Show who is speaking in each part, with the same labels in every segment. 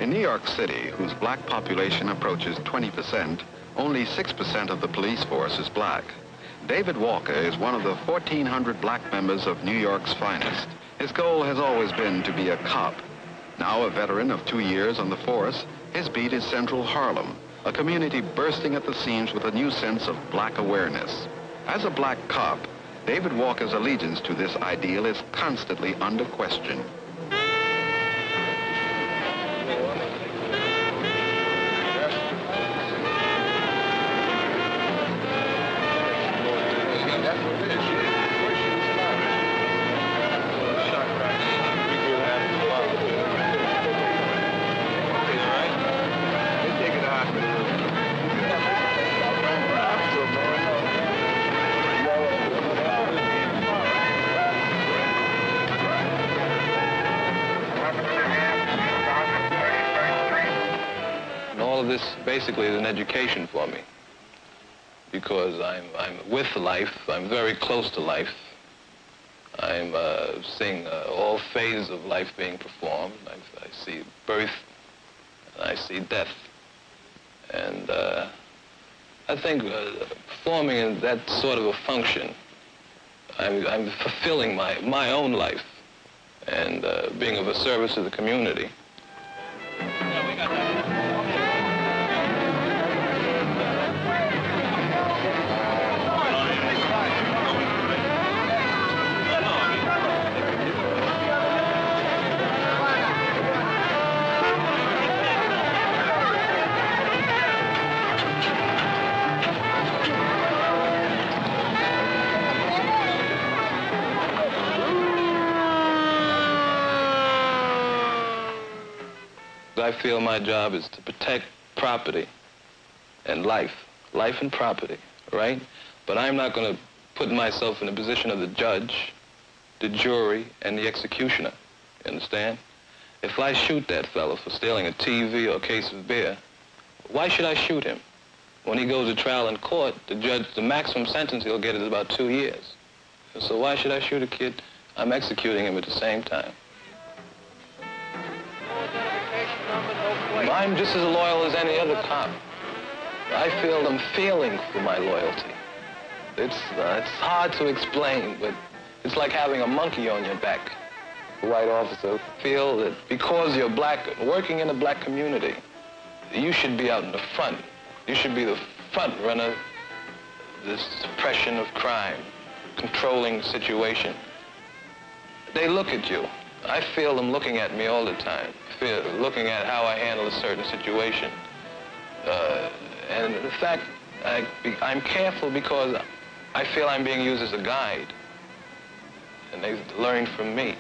Speaker 1: In New York City, whose black population approaches 20%, only 6% of the police force is black. David Walker is one of the 1,400 black members of New York's finest. His goal has always been to be a cop. Now a veteran of 2 years on the force, his beat is Central Harlem, a community bursting at the seams with a new sense of black awareness. As a black cop, David Walker's allegiance to this ideal is constantly under question.
Speaker 2: This basically is an education for me because I'm with life. I'm very close to life. I'm seeing all phases of life being performed. I see birth and I see death. And I think performing in that sort of a function, I'm fulfilling my own life and being of a service to the community. Yeah, we got that. I feel my job is to protect property and life and property, right? But I'm not going to put myself in the position of the judge, the jury, and the executioner, you understand? If I shoot that fellow for stealing a TV or a case of beer, why should I shoot him? When he goes to trial in court, the judge, the maximum sentence he'll get is about 2 years. So why should I shoot a kid? I'm executing him at the same time. I'm just as loyal as any other cop. I feel them feeling for my loyalty. It's hard to explain, but it's like having a monkey on your back. The white officer feel that because you're black, working in a black community, you should be out in the front. You should be the front runner, this suppression of crime, controlling the situation. They look at you. I feel them looking at me all the time, looking at how I handle a certain situation. And in fact, I'm careful because I feel I'm being used as a guide, and they've learned from me.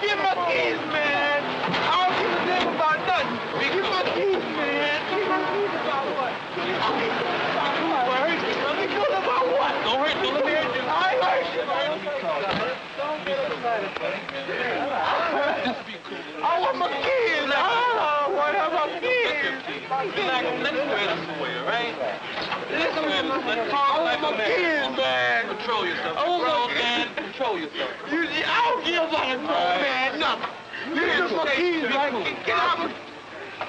Speaker 3: Give my keys, man. I don't give a damn about nothing. Give my keys, man. Give my keys about what? Give my keys about what? Hurt you, brother. Give about what? Don't hurt you. Let me hurt you. I hurt you, man. Don't get excited, buddy. Just be cool. I want my keys. I want to have my keys. Let's wear this away, all right? Let's talk like a man. Man. Control yourself. Control, man. Control yourself. I don't give a fucking man nothing. You get my keys, right? Get out of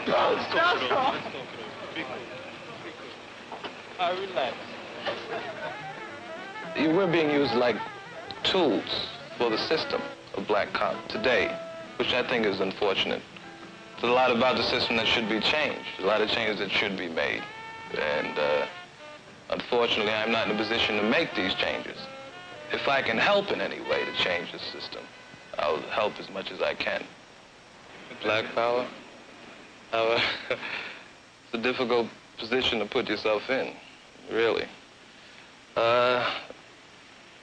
Speaker 3: That's all. Be cool. All right, relax.
Speaker 2: We're being used like tools for the system of black cop today, which I think is unfortunate. There's a lot about the system that should be changed, a lot of changes that should be made. And unfortunately, I'm not in a position to make these changes. If I can help in any way to change the system, I'll help as much as I can. Black power? It's a difficult position to put yourself in, really.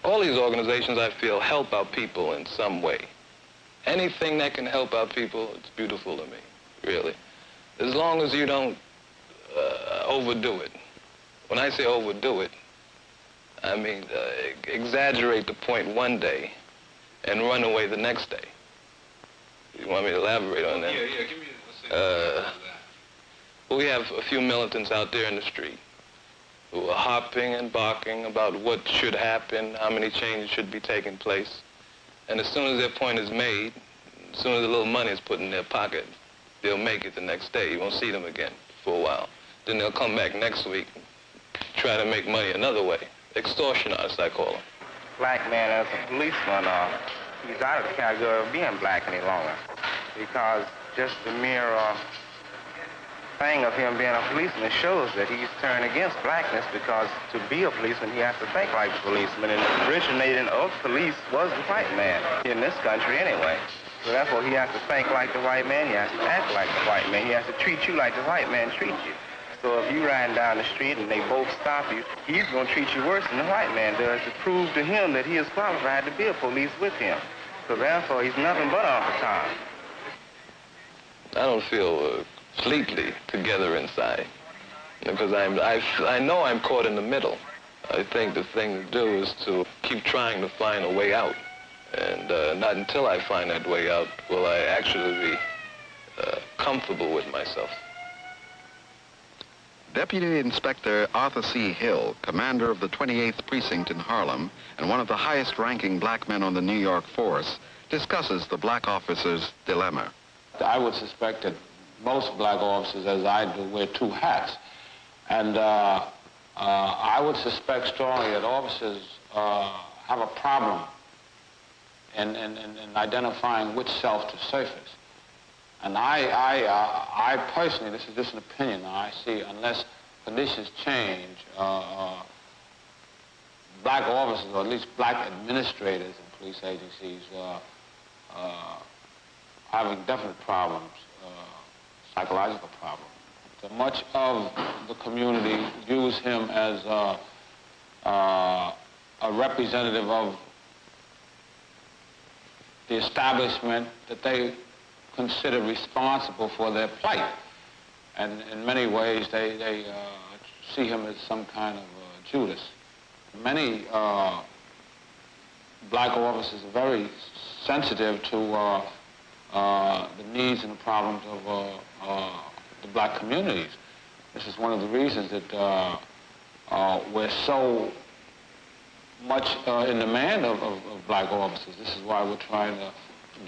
Speaker 2: All these organizations, I feel, help our people in some way. Anything that can help our people, it's beautiful to me, really. As long as you don't overdo it. When I say overdo it, I mean exaggerate the point one day and run away the next day. You want me to elaborate on that?
Speaker 4: Yeah, give me a
Speaker 2: We have a few militants out there in the street who are hopping and barking about what should happen, how many changes should be taking place. And as soon as their point is made, as soon as a little money is put in their pocket, they'll make it the next day. You won't see them again for a while. Then they'll come back next week, try to make money another way. Extortion artists, I call them.
Speaker 4: Black man as a policeman, he's out of the category of being black any longer, because just the mere thing of him being a policeman shows that he's turned against blackness, because to be a policeman, he has to think like a policeman, and the originating of police was the white man, in this country anyway. So therefore, he has to think like the white man, he has to act like the white man, he has to treat you like the white man treats you. So if you riding down the street and they both stop you, he's going to treat you worse than the white man does to prove to him that he is qualified to be a police with him. So therefore, he's nothing but Uncle Tom.
Speaker 2: I don't feel completely together inside, because I know I'm caught in the middle. I think the thing to do is to keep trying to find a way out, and not until I find that way out will I actually be comfortable with myself.
Speaker 1: Deputy Inspector Arthur C. Hill, commander of the 28th Precinct in Harlem and one of the highest-ranking black men on the New York force, discusses the black officer's dilemma.
Speaker 5: I would suspect that most black officers, as I do, wear two hats. And I would suspect strongly that officers have a problem in identifying which self to surface. And I personally, this is just an opinion, I see, unless conditions change, black officers, or at least black administrators in police agencies, having definite problems, psychological problems. So much of the community views him as a representative of the establishment that they consider responsible for their plight. And in many ways, they see him as some kind of Judas. Many black officers are very sensitive to the needs and the problems of the black communities. This is one of the reasons that we're so much in demand of black officers. This is why we're trying to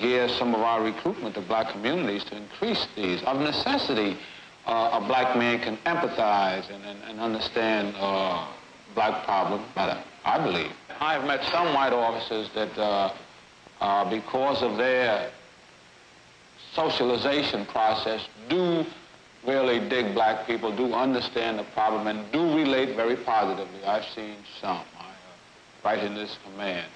Speaker 5: gear some of our recruitment to black communities to increase these. Of necessity, a black man can empathize and understand black problems better, I believe. I've met some white officers that, because of their socialization process, do really dig black people, do understand the problem, and do relate very positively. I've seen some right in this command.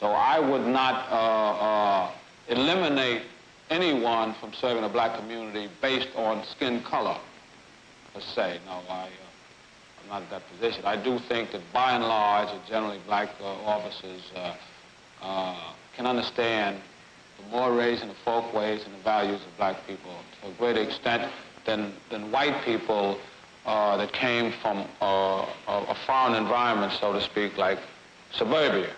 Speaker 5: So I would not eliminate anyone from serving a black community based on skin color, per se. No, I'm not in that position. I do think that by and large, generally black officers can understand the mores and the folkways and the values of black people to a greater extent than white people that came from a foreign environment, so to speak, like suburbia.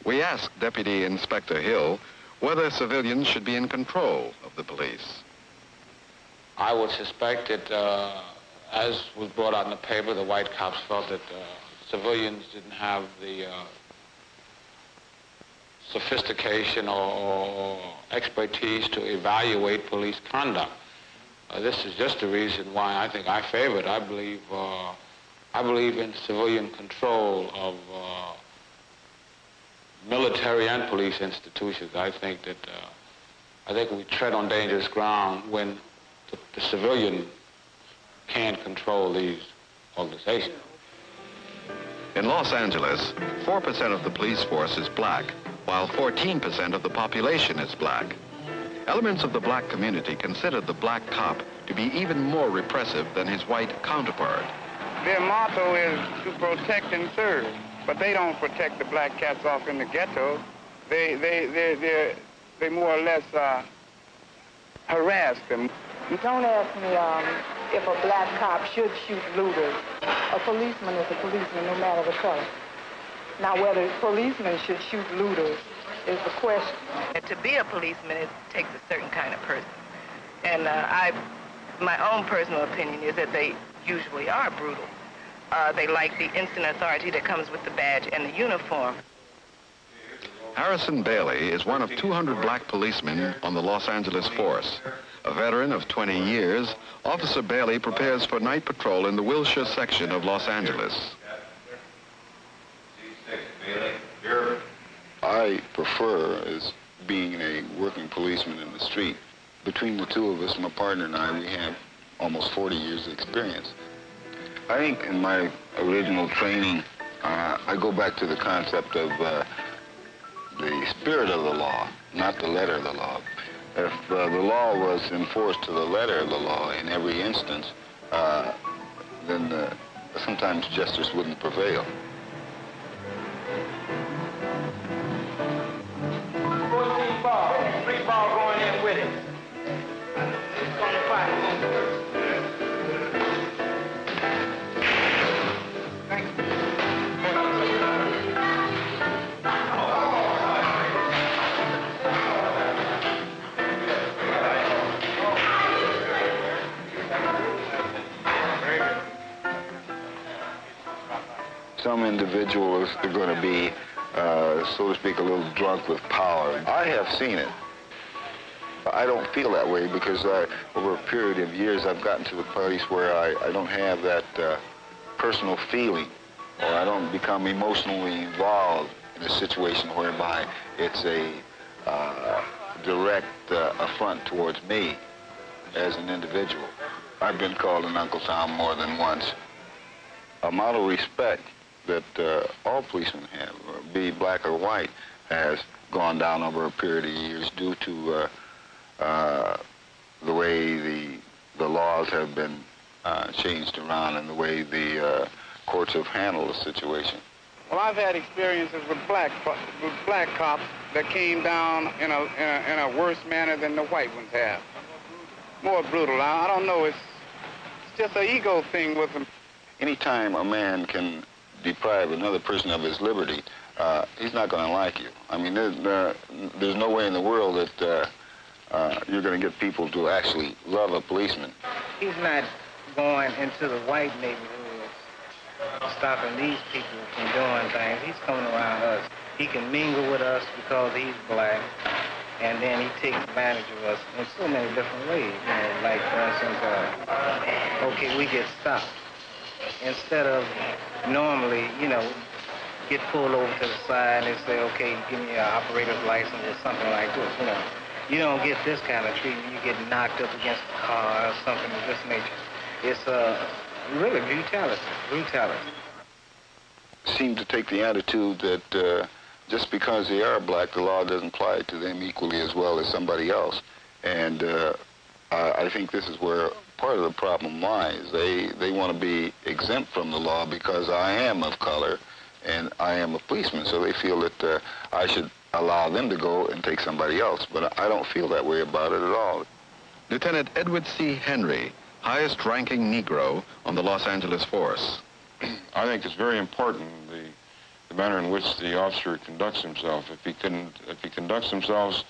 Speaker 1: We asked Deputy Inspector Hill whether civilians should be in control of the police.
Speaker 5: I would suspect that, as was brought out in the paper, the white cops felt that civilians didn't have the sophistication or expertise to evaluate police conduct. This is just the reason why I think I favor it. I believe in civilian control of military and police institutions. I think we tread on dangerous ground when the civilian can't control these organizations.
Speaker 1: In Los Angeles, 4% of the police force is black, while 14% of the population is black. Elements of the black community consider the black cop to be even more repressive than his white counterpart.
Speaker 4: Their motto is to protect and serve, but they don't protect the black cats off in the ghetto. They more or less harass them.
Speaker 6: Don't ask me if a black cop should shoot looters. A policeman is a policeman no matter the color. Now, whether policemen should shoot looters is the question.
Speaker 7: To be a policeman, it takes a certain kind of person. And my own personal opinion is that they usually are brutal. They like the instant authority that comes with the badge and the uniform.
Speaker 1: Harrison Bailey is one of 200 black policemen on the Los Angeles force. A veteran of 20 years, Officer Bailey prepares for night patrol in the Wilshire section of Los Angeles.
Speaker 8: I prefer as being a working policeman in the street. Between the two of us, my partner and I, we have almost 40 years of experience. I think in my original training, I go back to the concept of the spirit of the law, not the letter of the law. If the law was enforced to the letter of the law in every instance, then sometimes justice wouldn't prevail.
Speaker 3: 14 ball, 3 ball going in with it. 25.
Speaker 8: Some individuals are going to be, so to speak, a little drunk with power. I have seen it. I don't feel that way because over a period of years I've gotten to the place where I don't have that personal feeling, or I don't become emotionally involved in a situation whereby it's a direct affront towards me as an individual. I've been called an Uncle Tom more than once. A model respect that all policemen have, be black or white, has gone down over a period of years due to the way the laws have been changed around and the way the courts have handled the situation.
Speaker 9: Well, I've had experiences with black cops that came down in a worse manner than the white ones have. More brutal. I don't know. It's just an ego thing with them.
Speaker 8: Anytime a man can deprive another person of his liberty, he's not going to like you. I mean, there's no way in the world that you're going to get people to actually love a policeman.
Speaker 10: He's not going into the white neighborhoods, stopping these people from doing things. He's coming around us. He can mingle with us because he's black, and then he takes advantage of us in so many different ways. You know, like, for instance, okay, we get stopped. Instead of normally, you know, get pulled over to the side and say, okay, give me an operator's license or something like this, you know. You don't get this kind of treatment. You get knocked up against the car or something of this nature. It's really brutality.
Speaker 8: Seem to take the attitude that just because they are black, the law doesn't apply to them equally as well as somebody else. And I think this is where part of the problem lies. They want to be exempt from the law because I am of color and I am a policeman, so they feel that I should allow them to go and take somebody else, but I don't feel that way about it at all.
Speaker 1: Lieutenant Edward C. Henry, highest-ranking Negro on the Los Angeles force.
Speaker 5: I think it's very important the manner in which the officer conducts himself. If he conducts himself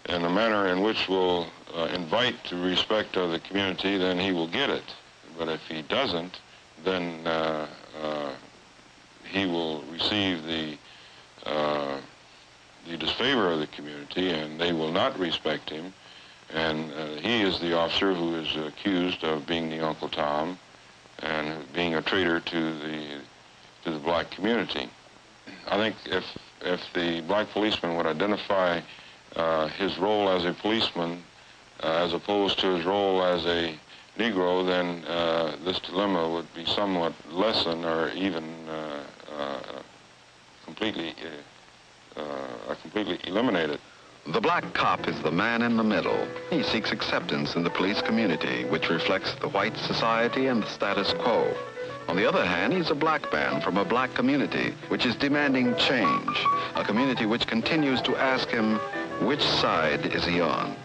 Speaker 5: in a manner in which will invite to respect of the community, then he will get it. But if he doesn't, then he will receive the disfavor of the community, and they will not respect him. And he is the officer who is accused of being the Uncle Tom and being a traitor to the black community. I think if the black policeman would identify his role as a policeman as opposed to his role as a Negro, then this dilemma would be somewhat lessened or even completely eliminated.
Speaker 1: The black cop is the man in the middle. He seeks acceptance in the police community, which reflects the white society and the status quo. On the other hand, he's a black man from a black community, which is demanding change, a community which continues to ask him, which side is he on?